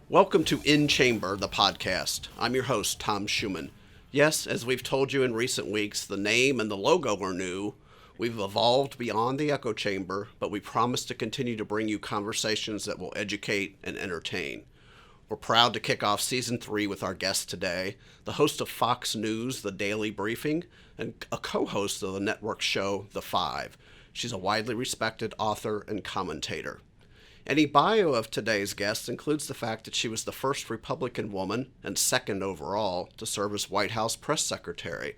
Welcome to In Chamber, the podcast. I'm your host, Tom Schumann. Yes, as we've told you in recent weeks, the name and the logo are new. We've evolved beyond the echo chamber, but we promise to continue to bring you conversations that will educate and entertain. We're proud to kick off Season 3 with our guest today, the host of Fox News, The Daily Briefing, and a co-host of the network show, The Five. She's a widely respected author and commentator. Any bio of today's guest includes the fact that she was the first Republican woman, and second overall, to serve as White House press secretary.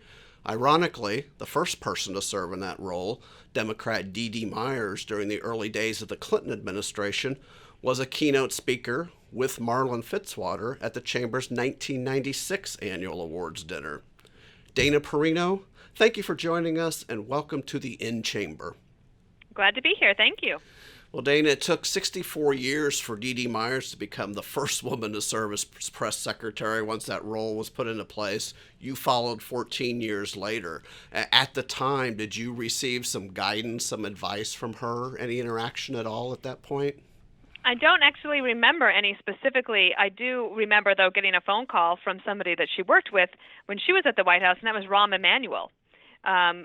Ironically, the first person to serve in that role, Democrat D.D. Myers, during the early days of the Clinton administration, was a keynote speaker with Marlon Fitzwater at the Chamber's 1996 annual awards dinner. Dana Perino, thank you for joining us, and welcome to the In Chamber. Glad to be here. Thank you. Well, Dana, it took 64 years for D.D. Myers to become the first woman to serve as press secretary once that role was put into place. You followed 14 years later. At the time, did you receive some guidance, some advice from her, any interaction at all at that point? I don't actually remember any specifically. I do remember, though, getting a phone call from somebody that she worked with when she was at the White House, and that was Rahm Emanuel.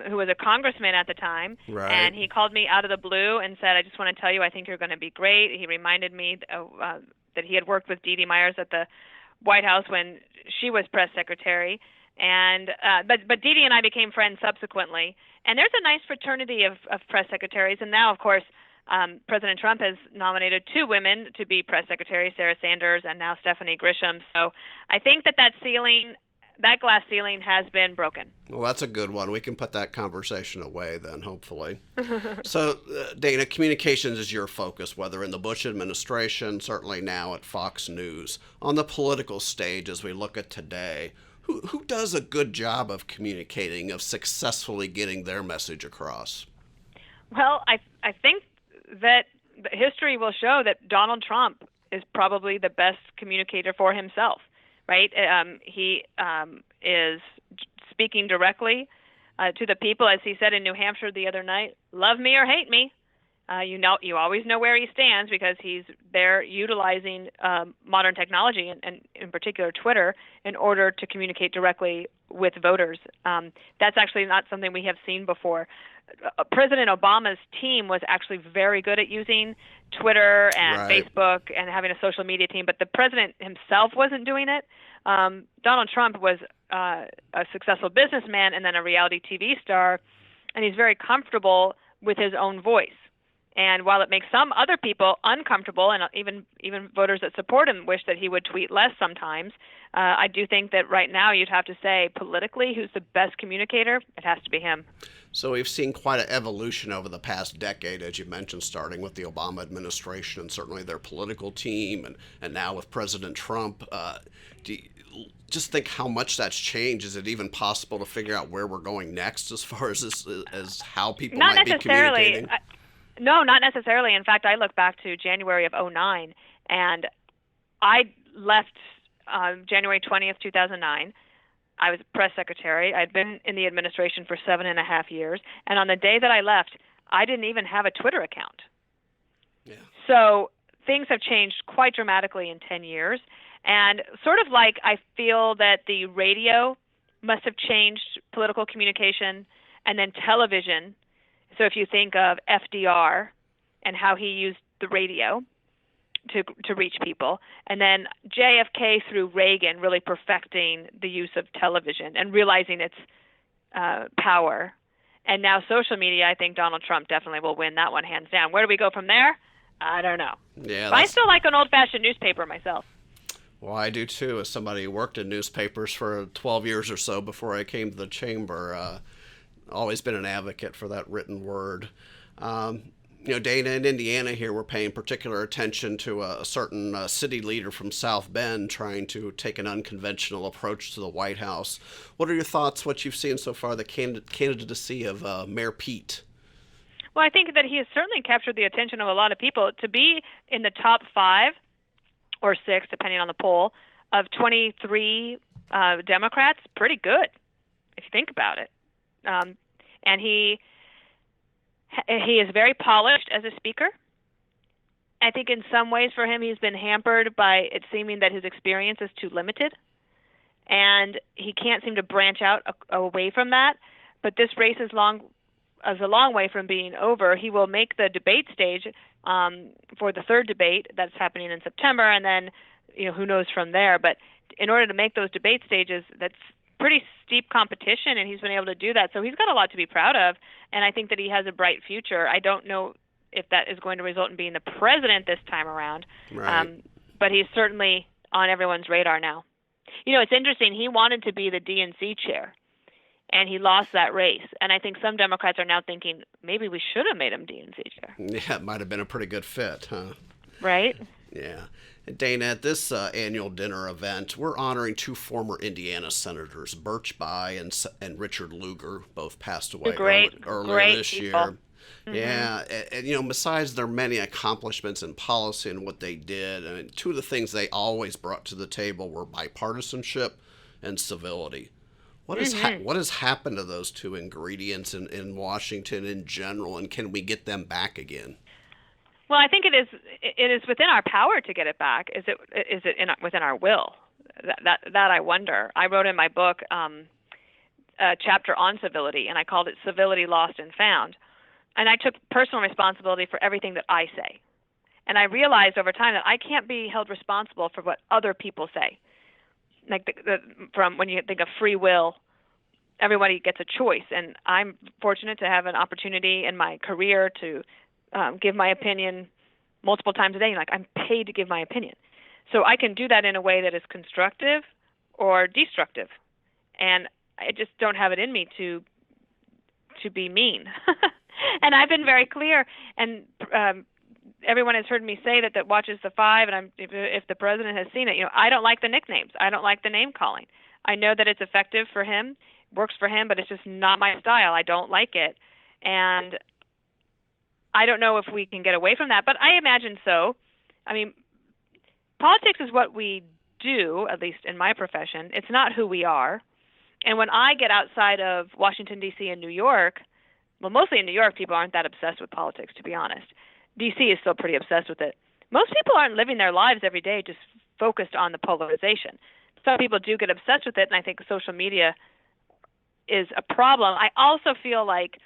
Who was a congressman at the time, Right. And he called me out of the blue and said, I just want to tell you, I think you're going to be great. He reminded me that he had worked with D.D. Myers at the White House when she was press secretary, and but D.D. and I became friends subsequently. And there's a nice fraternity of press secretaries, and now, of course, President Trump has nominated two women to be press secretaries, Sarah Sanders and now Stephanie Grisham. So I think that glass ceiling has been broken. Well, that's a good one. We can put that conversation away then, hopefully. So, Dana, communications is your focus, whether in the Bush administration, certainly now at Fox News. On the political stage, as we look at today, who does a good job of communicating, of successfully getting their message across? Well, I think that history will show that Donald Trump is probably the best communicator for himself. Right? He is speaking directly to the people, as he said in New Hampshire the other night, love me or hate me. You always know where he stands because he's there utilizing modern technology and in particular Twitter in order to communicate directly with voters. That's actually not something we have seen before. President Obama's team was actually very good at using Twitter and Right. Facebook and having a social media team, but the president himself wasn't doing it. Donald Trump was a successful businessman and then a reality TV star, and he's very comfortable with his own voice. And while it makes some other people uncomfortable, and even voters that support him wish that he would tweet less sometimes, I do think that right now you'd have to say politically who's the best communicator, it has to be him. So we've seen quite an evolution over the past decade, as you mentioned, starting with the Obama administration and certainly their political team, and now with President Trump. Do you just think how much that's changed? Is it even possible to figure out where we're going next as far as as how people Not might be communicating? No, not necessarily. In fact, I look back to January of '09, and I left January 20th, 2009. I was press secretary. I'd been in the administration for 7.5 years, and on the day that I left, I didn't even have a Twitter account. Yeah. So things have changed quite dramatically in 10 years, and sort of like I feel that the radio must have changed political communication, and then television. So if you think of FDR and how he used the radio to reach people, and then JFK through Reagan really perfecting the use of television and realizing its power, and now social media, I think Donald Trump definitely will win that one hands down. Where do we go from there? I don't know. Yeah, but I still like an old-fashioned newspaper myself. Well, I do too, as somebody who worked in newspapers for 12 years or so before I came to the chamber. Always been an advocate for that written word. Dana, in Indiana here, we're paying particular attention to a certain city leader from South Bend trying to take an unconventional approach to the White House. What are your thoughts, what you've seen so far, the candidacy of Mayor Pete? Well, I think that he has certainly captured the attention of a lot of people. To be in the top 5 or 6, depending on the poll, of 23 Democrats, pretty good, if you think about it. And he is very polished as a speaker. I think in some ways for him, he's been hampered by it seeming that his experience is too limited, and he can't seem to branch out away from that. But this race is a long way from being over. He will make the debate stage for the third debate that's happening in September, and then who knows from there. But in order to make those debate stages, that's pretty steep competition, and he's been able to do that. So he's got a lot to be proud of, and I think that he has a bright future. I don't know if that is going to result in being the president this time around, Right. but he's certainly on everyone's radar now. It's interesting. He wanted to be the DNC chair, and he lost that race. And I think some Democrats are now thinking maybe we should have made him DNC chair. Yeah, it might have been a pretty good fit, huh? Right? Yeah. And Dana, at this annual dinner event, we're honoring two former Indiana senators, Birch Bayh and Richard Lugar, both passed away earlier this people. year. Mm-hmm. Yeah, and besides their many accomplishments in policy and what they did, I mean, two of the things they always brought to the table were bipartisanship and civility. What has happened to those two ingredients in Washington in general, and can we get them back again? Well, I think it is within our power to get it back. Is it within our will? That I wonder. I wrote in my book a chapter on civility, and I called it Civility Lost and Found. And I took personal responsibility for everything that I say. And I realized over time that I can't be held responsible for what other people say. Like from when you think of free will, everybody gets a choice. And I'm fortunate to have an opportunity in my career to give my opinion multiple times a day. Like, I'm paid to give my opinion. So I can do that in a way that is constructive or destructive. And I just don't have it in me to be mean. And I've been very clear, and everyone has heard me say that watches the Five, and if the president has seen it, I don't like the nicknames. I don't like the name calling. I know that it's effective for him, works for him, but it's just not my style. I don't like it. And I don't know if we can get away from that, but I imagine so. I mean, politics is what we do, at least in my profession. It's not who we are. And when I get outside of Washington, D.C. and New York, well, mostly in New York, people aren't that obsessed with politics, to be honest. D.C. is still pretty obsessed with it. Most people aren't living their lives every day just focused on the polarization. Some people do get obsessed with it, and I think social media is a problem. I also feel like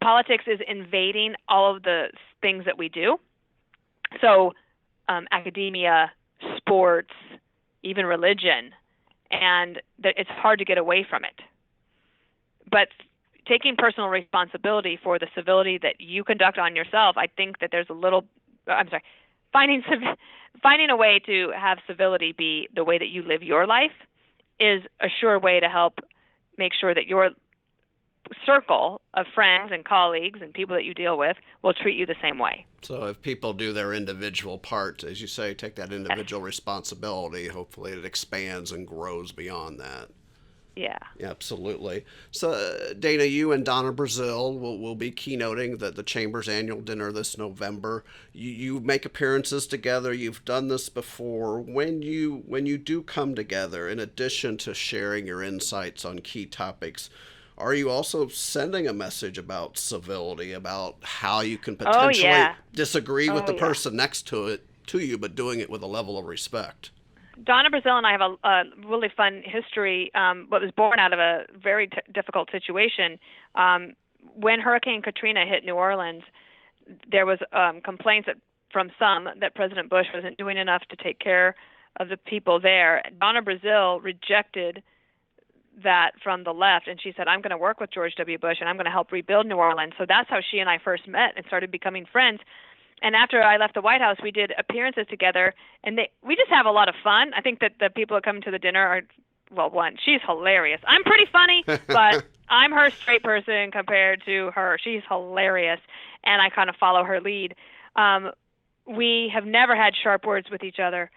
politics is invading all of the things that we do. So academia, sports, even religion, and it's hard to get away from it. But taking personal responsibility for the civility that you conduct on yourself, I think that there's finding a way to have civility be the way that you live your life is a sure way to help make sure that your circle of friends and colleagues and people that you deal with will treat you the same way. So if people do their individual part, as you say, take that individual responsibility, hopefully it expands and grows beyond that. Yeah. Absolutely. So, Dana, you and Donna Brazil will be keynoting the Chamber's annual dinner this November. You make appearances together. You've done this before. When you do come together, in addition to sharing your insights on key topics, are you also sending a message about civility, about how you can potentially disagree with the person next to you, but doing it with a level of respect? Donna Brazil and I have a really fun history, what was born out of a very difficult situation. When Hurricane Katrina hit New Orleans, there was complaints from some that President Bush wasn't doing enough to take care of the people there. Donna Brazil rejected that from the left, and she said, I'm going to work with George W. Bush, and I'm going to help rebuild New Orleans. So that's how she and I first met and started becoming friends. And after I left the White House, we did appearances together, and we just have a lot of fun. I think that the people that come to the dinner are, well, one, she's hilarious. I'm pretty funny, but I'm her straight person compared to her. She's hilarious, and I kind of follow her lead. We have never had sharp words with each other.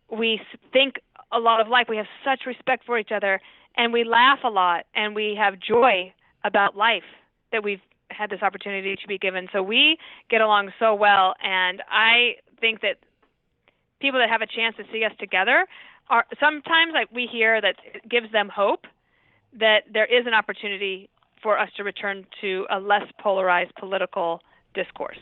We think a lot of life. We have such respect for each other, and we laugh a lot, and we have joy about life that we've had this opportunity to be given. So we get along so well, and I think that people that have a chance to see us together are sometimes, like, we hear that it gives them hope that there is an opportunity for us to return to a less polarized political discourse.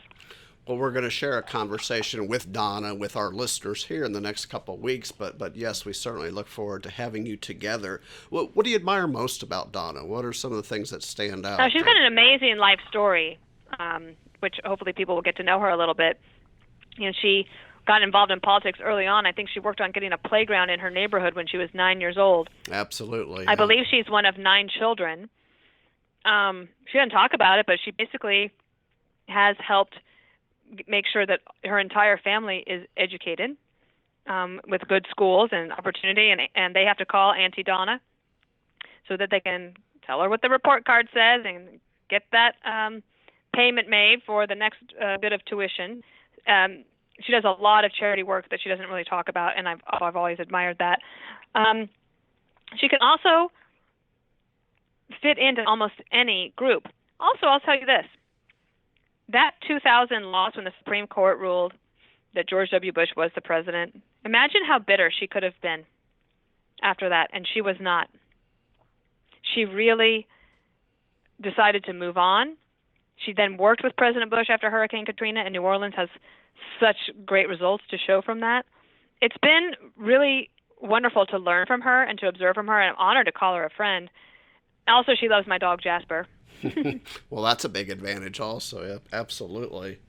Well, we're going to share a conversation with Donna, with our listeners here in the next couple of weeks. But yes, we certainly look forward to having you together. What do you admire most about Donna? What are some of the things that stand out? She's got an amazing life story, which hopefully people will get to know her a little bit. She got involved in politics early on. I think she worked on getting a playground in her neighborhood when she was 9 years old. Absolutely. I believe she's one of 9 children. She doesn't talk about it, but she basically has helped make sure that her entire family is educated with good schools and opportunity, and they have to call Auntie Donna so that they can tell her what the report card says and get that payment made for the next bit of tuition. She does a lot of charity work that she doesn't really talk about, and I've always admired that. She can also fit into almost any group. Also, I'll tell you this. That 2000 loss when the Supreme Court ruled that George W. Bush was the president, imagine how bitter she could have been after that, and she was not. She really decided to move on. She then worked with President Bush after Hurricane Katrina, and New Orleans has such great results to show from that. It's been really wonderful to learn from her and to observe from her, and I'm honored to call her a friend. Also, she loves my dog, Jasper. Well, that's a big advantage also. Yeah, absolutely.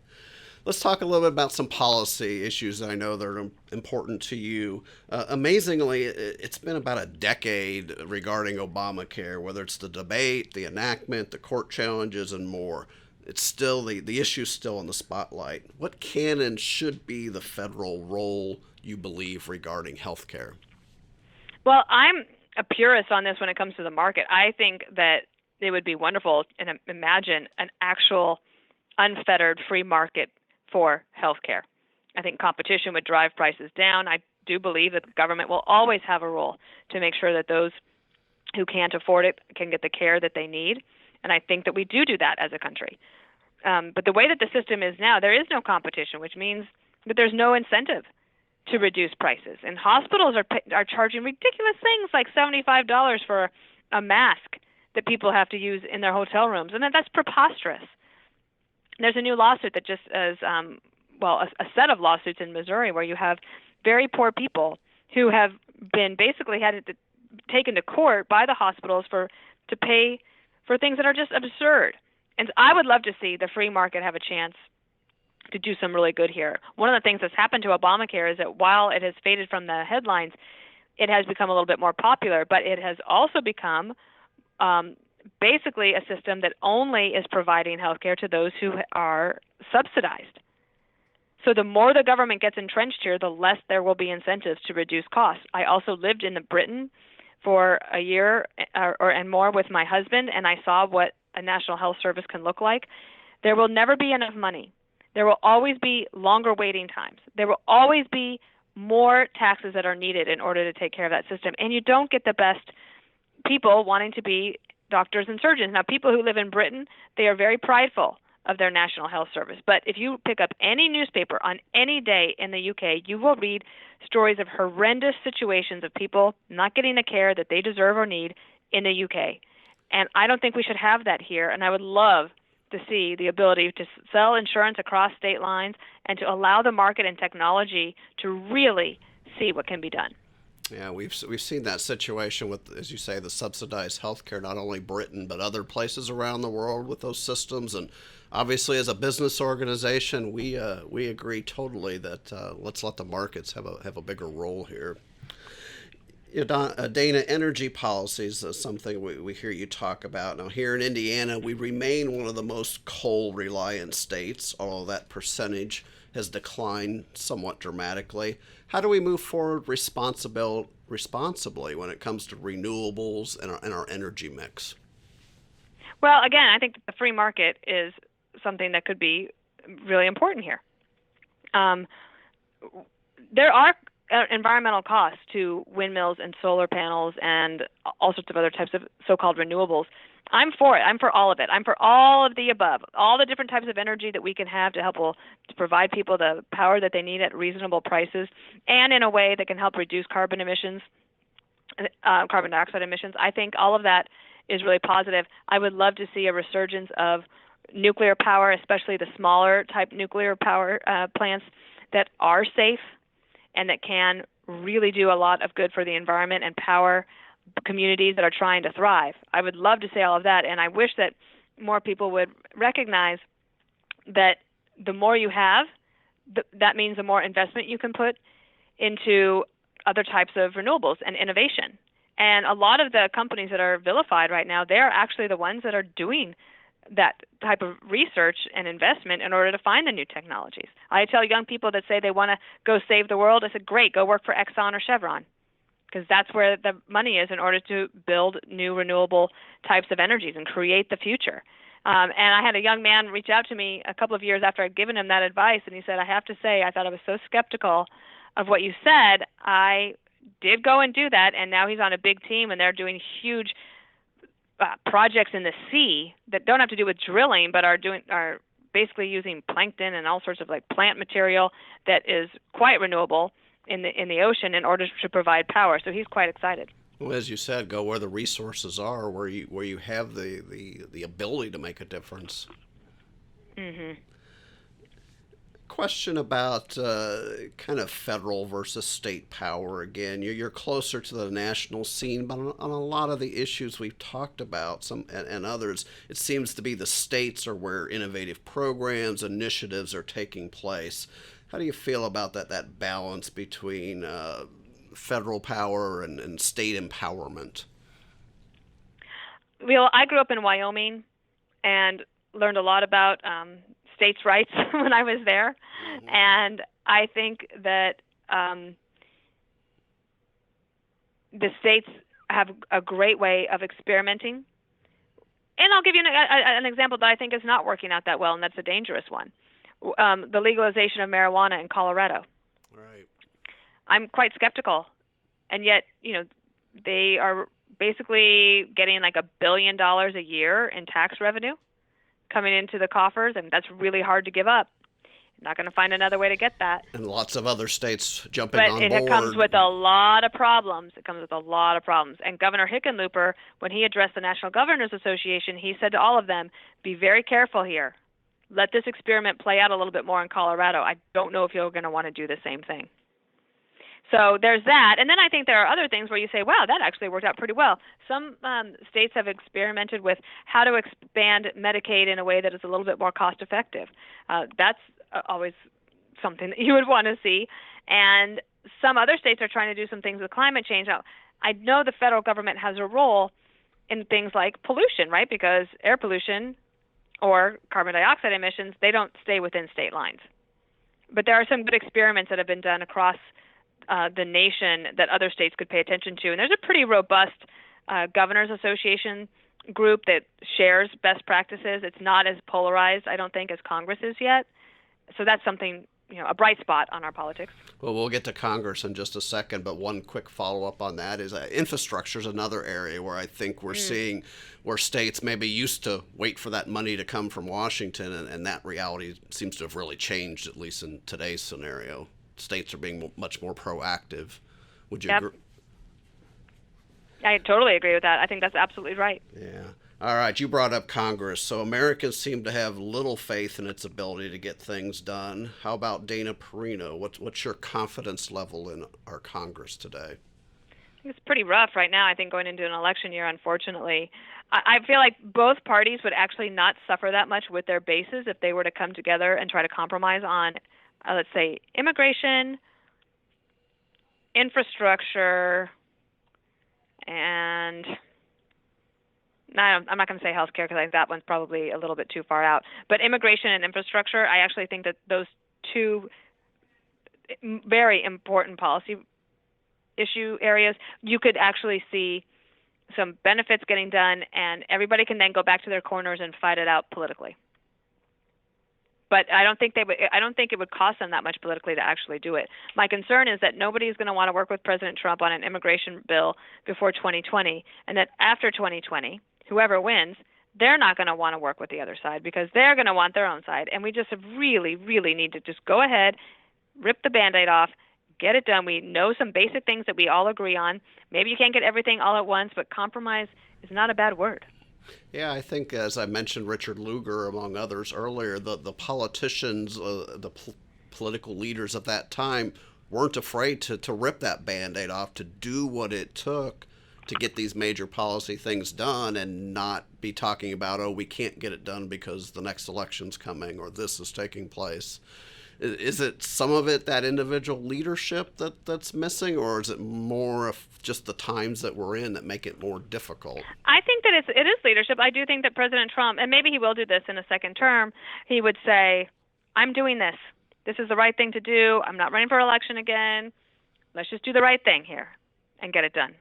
Let's talk a little bit about some policy issues that I know that are important to you. Amazingly, it's been about a decade regarding Obamacare, whether it's the debate, the enactment, the court challenges, and more. It's still the issue's still in the spotlight. What can and should be the federal role, you believe, regarding health care? Well, I'm a purist on this when it comes to the market. I think that it would be wonderful and imagine an actual unfettered free market for healthcare. I think competition would drive prices down. I do believe that the government will always have a role to make sure that those who can't afford it can get the care that they need. And I think that we do that as a country. But the way that the system is now, there is no competition, which means that there's no incentive to reduce prices. And hospitals are charging ridiculous things like $75 for a mask that people have to use in their hotel rooms. And that's preposterous. There's a new lawsuit that just is, a set of lawsuits in Missouri where you have very poor people who have been basically had it taken to court by the hospitals to pay for things that are just absurd. And I would love to see the free market have a chance to do some really good here. One of the things that's happened to Obamacare is that while it has faded from the headlines, it has become a little bit more popular, but it has also become basically a system that only is providing health care to those who are subsidized. So the more the government gets entrenched here, the less there will be incentives to reduce costs. I also lived in Britain for a year and more with my husband, and I saw what a national health service can look like. There will never be enough money. There will always be longer waiting times. There will always be more taxes that are needed in order to take care of that system. And you don't get the best people wanting to be doctors and surgeons. Now, people who live in Britain, they are very prideful of their national health service. But if you pick up any newspaper on any day in the UK, you will read stories of horrendous situations of people not getting the care that they deserve or need in the UK. And I don't think we should have that here. And I would love to see the ability to sell insurance across state lines and to allow the market and technology to really see what can be done. Yeah, we've seen that situation with, as you say, the subsidized healthcare, not only Britain, but other places around the world with those systems. And obviously, as a business organization, we agree totally that let's let the markets have a bigger role here. Dana, energy policies is something we hear you talk about. Now, here in Indiana, we remain one of the most coal-reliant states, although that percentage has declined somewhat dramatically. How do we move forward responsibly when it comes to renewables and our energy mix? Well, again, I think the free market is something that could be really important here. There are environmental costs to windmills and solar panels and all sorts of other types of so-called renewables. I'm for it. I'm for all of it. I'm for all of the above, all the different types of energy that we can have to help to provide people the power that they need at reasonable prices and in a way that can help reduce carbon emissions, carbon dioxide emissions. I think all of that is really positive. I would love to see a resurgence of nuclear power, especially the smaller type nuclear power plants that are safe and that can really do a lot of good for the environment and power communities that are trying to thrive. I would love to say all of that, and I wish that more people would recognize that the more you have, that means the more investment you can put into other types of renewables and innovation. And a lot of the companies that are vilified right now, they're actually the ones that are doing that type of research and investment in order to find the new technologies. I tell young people that say they want to go save the world, I said, great, go work for Exxon or Chevron, because that's where the money is in order to build new renewable types of energies and create the future. And I had a young man reach out to me a couple of years after I'd given him that advice, and he said, I have to say, I thought I was so skeptical of what you said. I did go and do that, and now he's on a big team, and they're doing huge projects in the sea that don't have to do with drilling, but are basically using plankton and all sorts of like plant material that is quite renewable in the ocean in order to provide power. So he's quite excited. Well, as you said, go where the resources are, where you have the ability to make a difference. Mm-hmm. Question about kind of federal versus state power again. You're closer to the national scene, but on a lot of the issues we've talked about, some and others, it seems to be the states are where innovative programs, initiatives are taking place. How do you feel about that balance between federal power and state empowerment? Well, I grew up in Wyoming and learned a lot about states' rights when I was there. Mm-hmm. And I think that the states have a great way of experimenting. And I'll give you an example that I think is not working out that well, and that's a dangerous one. The legalization of marijuana in Colorado. Right. I'm quite skeptical. And yet, they are basically getting like $1 billion a year in tax revenue coming into the coffers, and that's really hard to give up. Not going to find another way to get that. And lots of other states jumping on board. But it comes with a lot of problems. And Governor Hickenlooper, when he addressed the National Governors Association, he said to all of them, be very careful here. Let this experiment play out a little bit more in Colorado. I don't know if you're going to want to do the same thing. So there's that. And then I think there are other things where you say, wow, that actually worked out pretty well. Some states have experimented with how to expand Medicaid in a way that is a little bit more cost effective. That's always something that you would want to see. And some other states are trying to do some things with climate change. Now, I know the federal government has a role in things like pollution, right? Because air pollution or carbon dioxide emissions, they don't stay within state lines. But there are some good experiments that have been done across the nation that other states could pay attention to. And there's a pretty robust Governors Association group that shares best practices. It's not as polarized, I don't think, as Congress is yet. So that's something, a bright spot on our politics. Well, we'll get to Congress in just a second, but one quick follow-up on that is infrastructure is another area where I think we're seeing where states maybe used to wait for that money to come from Washington, and that reality seems to have really changed, at least in today's scenario. States are being much more proactive. Would you agree? I totally agree with that. I think that's absolutely right. Yeah. All right. You brought up Congress. So Americans seem to have little faith in its ability to get things done. How about Dana Perino? What's your confidence level in our Congress today? It's pretty rough right now, I think, going into an election year, unfortunately. I feel like both parties would actually not suffer that much with their bases if they were to come together and try to compromise on let's say, immigration, infrastructure, and I'm not going to say healthcare because I think that one's probably a little bit too far out. But immigration and infrastructure, I actually think that those two very important policy issue areas, you could actually see some benefits getting done, and everybody can then go back to their corners and fight it out politically. But I don't think it would cost them that much politically to actually do it. My concern is that nobody is going to want to work with President Trump on an immigration bill before 2020, and that after 2020, whoever wins, they're not going to want to work with the other side because they're going to want their own side. And we just really, really need to just go ahead, rip the Band-Aid off, get it done. We know some basic things that we all agree on. Maybe you can't get everything all at once, but compromise is not a bad word. Yeah, I think, as I mentioned, Richard Lugar, among others, earlier, the politicians, political leaders of that time weren't afraid to rip that band aid off, to do what it took to get these major policy things done and not be talking about, oh, we can't get it done because the next election's coming or this is taking place. Is it some of it that individual leadership that's missing, or is it more of just the times that we're in that make it more difficult? I think that it is leadership. I do think that President Trump, and maybe he will do this in a second term, he would say, I'm doing this. This is the right thing to do. I'm not running for election again. Let's just do the right thing here and get it done.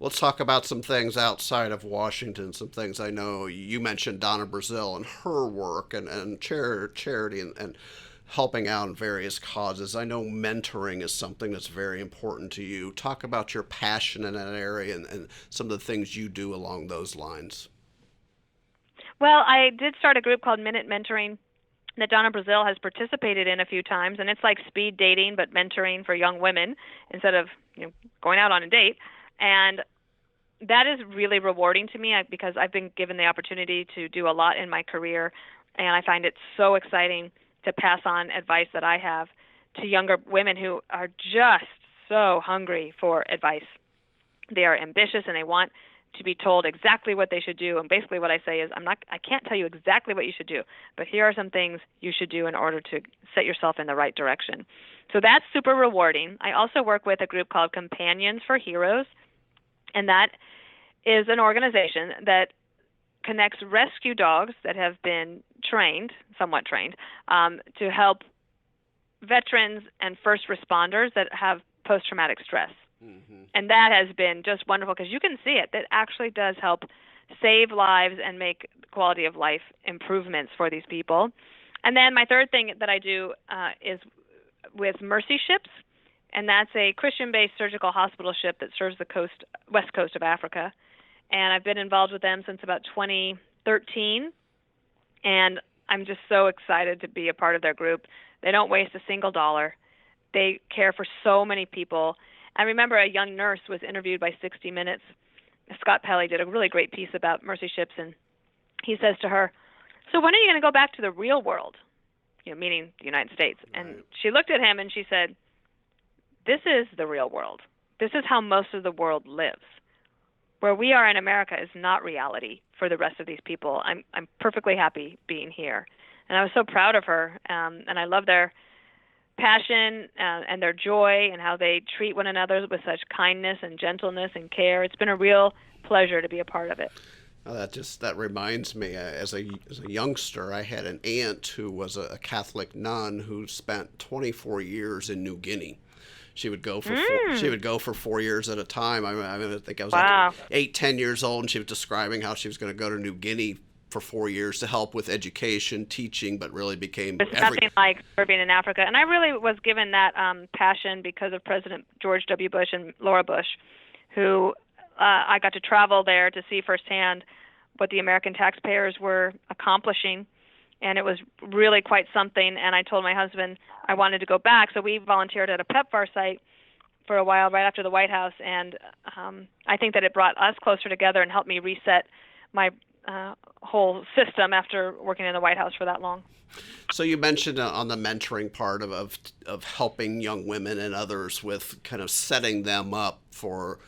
Let's talk about some things outside of Washington, some things I know. You mentioned Donna Brazile and her work and charity and helping out in various causes. I know mentoring is something that's very important to you. Talk about your passion in that area and some of the things you do along those lines. Well, I did start a group called Minute Mentoring that Donna Brazile has participated in a few times, and it's like speed dating but mentoring for young women instead of going out on a date. And that is really rewarding to me because I've been given the opportunity to do a lot in my career, and I find it so exciting to pass on advice that I have to younger women who are just so hungry for advice. They are ambitious and they want to be told exactly what they should do. And basically what I say is, I can't tell you exactly what you should do, but here are some things you should do in order to set yourself in the right direction. So that's super rewarding. I also work with a group called Companions for Heroes, and that is an organization that connects rescue dogs that have been somewhat trained, to help veterans and first responders that have post-traumatic stress. Mm-hmm. And that has been just wonderful because you can see it. That actually does help save lives and make quality of life improvements for these people. And then my third thing that I do is with Mercy Ships, and that's a Christian-based surgical hospital ship that serves the west coast of Africa. And I've been involved with them since about 2013, and I'm just so excited to be a part of their group. They don't waste a single dollar. They care for so many people. I remember a young nurse was interviewed by 60 Minutes. Scott Pelley did a really great piece about Mercy Ships, and he says to her, so when are you going to go back to the real world? Meaning the United States. Right. And she looked at him and she said, this is the real world. This is how most of the world lives. Where we are in America is not reality for the rest of these people. I'm perfectly happy being here. And I was so proud of her, and I love their passion and their joy and how they treat one another with such kindness and gentleness and care. It's been a real pleasure to be a part of it. Well, that reminds me, as a youngster, I had an aunt who was a Catholic nun who spent 24 years in New Guinea. She would go for 4 years at a time. I think I was like 8, 10 years old, and she was describing how she was going to go to New Guinea for 4 years to help with education, teaching, but really became nothing like serving in Africa. And I really was given that passion because of President George W. Bush and Laura Bush, who I got to travel there to see firsthand what the American taxpayers were accomplishing. And it was really quite something. And I told my husband I wanted to go back. So we volunteered at a PEPFAR site for a while right after the White House. And I think that it brought us closer together and helped me reset my whole system after working in the White House for that long. So you mentioned on the mentoring part of helping young women and others with kind of setting them up for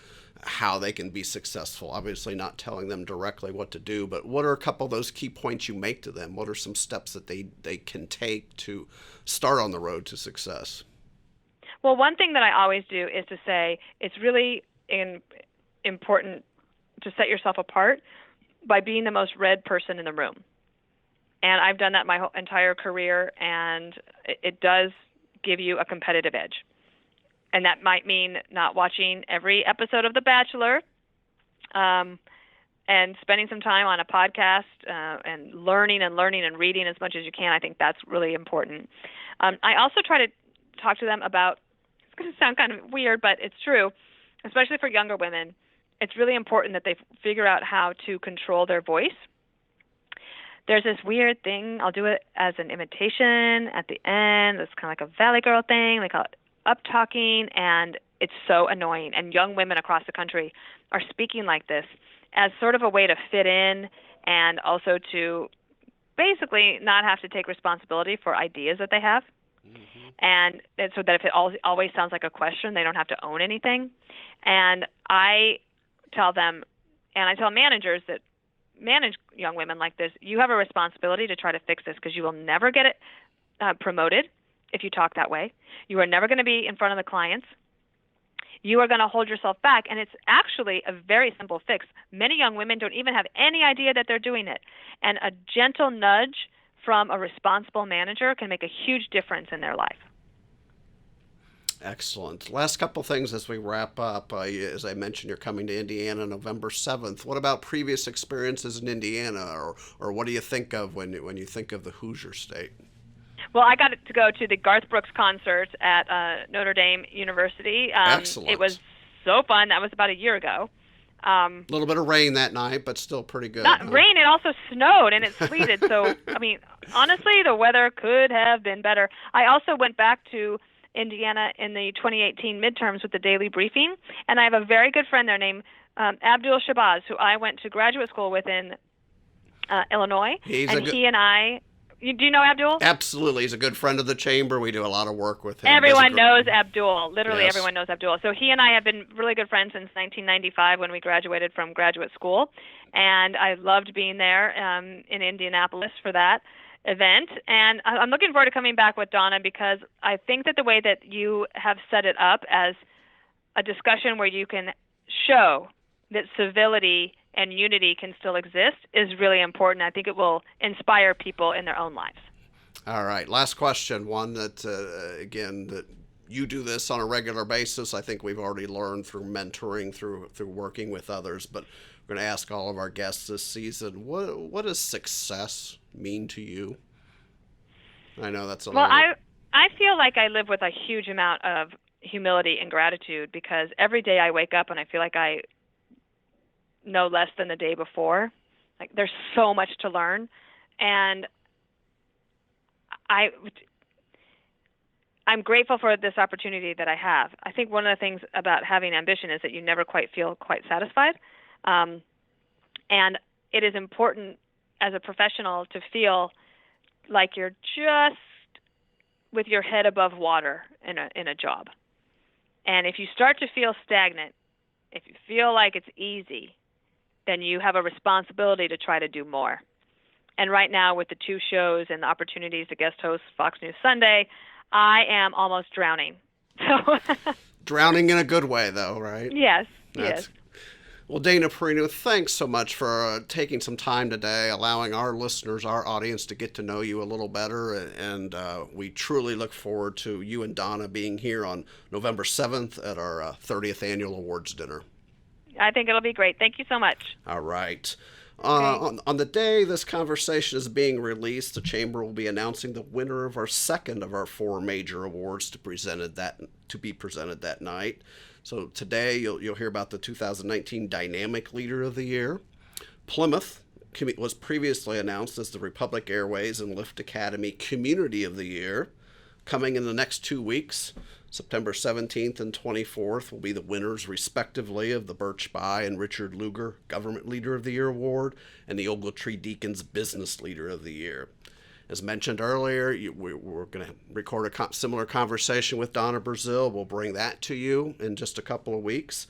how they can be successful. Obviously not telling them directly what to do, but what are a couple of those key points you make to them? What are some steps that they can take to start on the road to success? Well, one thing that I always do is to say it's really important to set yourself apart by being the most read person in the room. And I've done that my whole entire career, and it does give you a competitive edge. And that might mean not watching every episode of The Bachelor, and spending some time on a podcast and learning and reading as much as you can. I think that's really important. I also try to talk to them about, it's going to sound kind of weird, but it's true, especially for younger women, it's really important that they figure out how to control their voice. There's this weird thing, I'll do it as an imitation at the end. It's kind of like a Valley Girl thing. They call it up-talking, and it's so annoying. And young women across the country are speaking like this, as sort of a way to fit in and also to basically not have to take responsibility for ideas that they have. And so that if it always sounds like a question, they don't have to own anything. And I tell them, and I tell managers that manage young women like this, you have a responsibility to try to fix this, because you will never get it promoted if you talk that way. You are never going to be in front of the clients. You are going to hold yourself back, and it's actually a very simple fix. Many young women don't even have any idea that they're doing it, and a gentle nudge from a responsible manager can make a huge difference in their life. Excellent. Last couple things as we wrap up. As I mentioned, you're coming to Indiana November 7th. What about previous experiences in Indiana, or what do you think of when you think of the Hoosier State? Well, I got to go to the Garth Brooks concert at Notre Dame University. Excellent. It was so fun. That was about a year ago. A little bit of rain that night, but still pretty good. Not rain, it also snowed and it sleeted. So, I mean, honestly, the weather could have been better. I also went back to Indiana in the 2018 midterms with the Daily Briefing, and I have a very good friend there named Abdul Shabazz, who I went to graduate school with in Illinois. He and I... Do you know Abdul? Absolutely. He's a good friend of the chamber. We do a lot of work with him. Everyone knows Abdul. Literally, Yes. Everyone knows Abdul. So he and I have been really good friends since 1995 when we graduated from graduate school. And I loved being there in Indianapolis for that event. And I'm looking forward to coming back with Donna, because I think that the way that you have set it up as a discussion where you can show that civility and unity can still exist is really important. I think it will inspire people in their own lives. All right. Last question. One that, again, that you do this on a regular basis. I think we've already learned through mentoring, through working with others, but we're going to ask all of our guests this season, what does success mean to you? I know that's a Well, I feel like I live with a huge amount of humility and gratitude, because every day I wake up and I feel like I know less than the day before. Like, there's so much to learn, and I'm grateful for this opportunity that I have. I think one of the things about having ambition is that you never quite feel quite satisfied, and it is important as a professional to feel like you're just with your head above water in a job. And if you start to feel stagnant, if you feel like it's easy, then you have a responsibility to try to do more. And right now, with the 2 shows and the opportunities to guest host Fox News Sunday, I am almost drowning. So drowning in a good way, though, right? Yes, yes. Well, Dana Perino, thanks so much for taking some time today, allowing our listeners, our audience, to get to know you a little better. And we truly look forward to you and Donna being here on November 7th at our 30th annual awards dinner. I think it'll be great. Thank you so much. All right. On the day this conversation is being released, the Chamber will be announcing the winner of our second of our 4 major awards to be presented that night. So today you'll hear about the 2019 Dynamic Leader of the Year. Plymouth was previously announced as the Republic Airways and Lyft Academy Community of the Year. Coming in the next 2 weeks, September 17th and 24th will be the winners, respectively, of the Birch Bayh and Richard Lugar Government Leader of the Year Award and the Ogletree Deacons Business Leader of the Year. As mentioned earlier, we're going to record a similar conversation with Donna Brazil. We'll bring that to you in just a couple of weeks.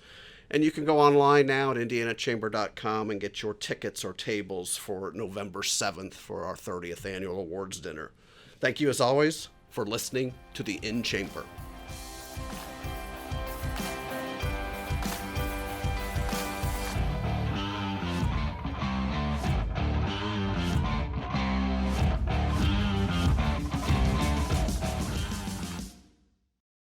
And you can go online now at indianachamber.com and get your tickets or tables for November 7th for our 30th annual awards dinner. Thank you, as always, for listening to the In Chamber.